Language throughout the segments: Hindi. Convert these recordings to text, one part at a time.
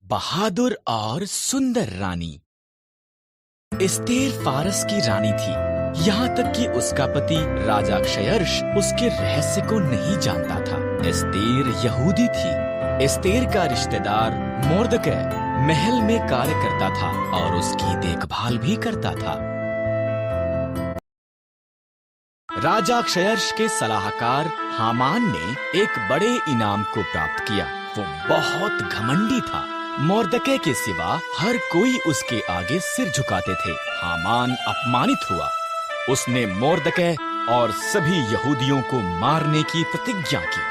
बहादुर और सुंदर रानी। एस्तेर फारस की रानी थी, यहाँ तक कि उसका पति राजा क्षयर्ष उसके रहस्य को नहीं जानता था। एस्तेर यहूदी थी। एस्तेर का रिश्तेदार मोर्दकै महल में कार्य करता था और उसकी देखभाल भी करता था। राजा क्षयर्ष के सलाहकार हामान ने एक बड़े इनाम को प्राप्त किया। वो बहुत घमंडी था। मोर्दकै के सिवा हर कोई उसके आगे सिर झुकाते थे। हामान अपमानित हुआ। उसने मोर्दकै और सभी यहूदियों को मारने की प्रतिज्ञा की।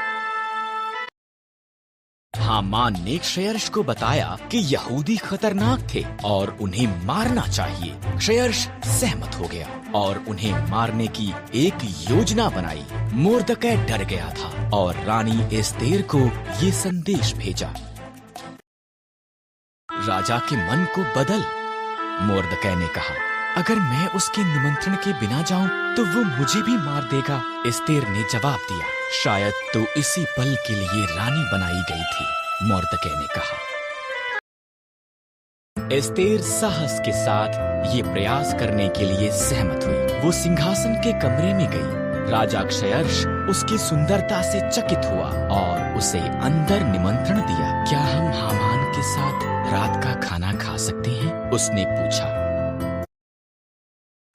हामान ने क्षयर्ष को बताया कि यहूदी खतरनाक थे और उन्हें मारना चाहिए। क्षयर्ष सहमत हो गया और उन्हें मारने की एक योजना बनाई। मोर्दकै डर गया था और रानी एस्तेर को ये संदेश भेजा। राजा के मन को बदल। मोर्दकै ने कहा, अगर मैं उसके निमंत्रण के बिना जाऊं तो वो मुझे भी मार देगा। एस्तेर ने जवाब दिया, शायद तो इसी पल के लिए रानी बनाई गई थी। मोर्दकै ने कहा। एस्तेर साहस के साथ ये प्रयास करने के लिए सहमत हुई। वो सिंहासन के कमरे में गई। राजा क्षयर्ष उसकी सुंदरता से चकित हुआ और उसे अंदर निमंत्रण दिया। क्या हम हामान के साथ रात का खाना खा सकते हैं? उसने पूछा।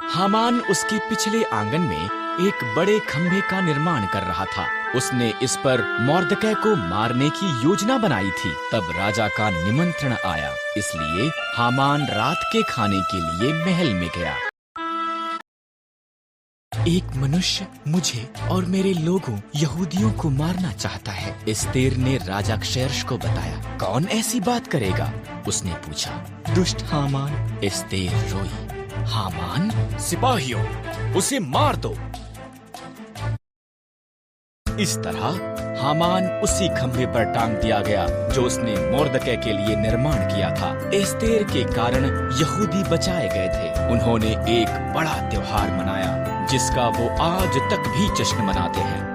हामान उसके पिछले आंगन में एक बड़े खंभे का निर्माण कर रहा था। उसने इस पर मोर्दकै को मारने की योजना बनाई थी। तब राजा का निमंत्रण आया, इसलिए हामान रात के खाने के लिए महल में गया। एक मनुष्य मुझे और मेरे लोगों यहूदियों को मारना चाहता है, एस्तेर ने राजा क्षयर्ष को बताया। कौन ऐसी बात करेगा? उसने पूछा। दुष्ट हामान, एस्तेर रोई। हामान, सिपाहियों, उसे मार दो। इस तरह हामान उसी खंभे पर टांग दिया गया जो उसने मोर्दकै के लिए निर्माण किया था। एस्तेर के कारण यहूदी बचाए गए थे। उन्होंने एक बड़ा त्योहार मनाया जिसका वो आज तक भी जश्न मनाते हैं।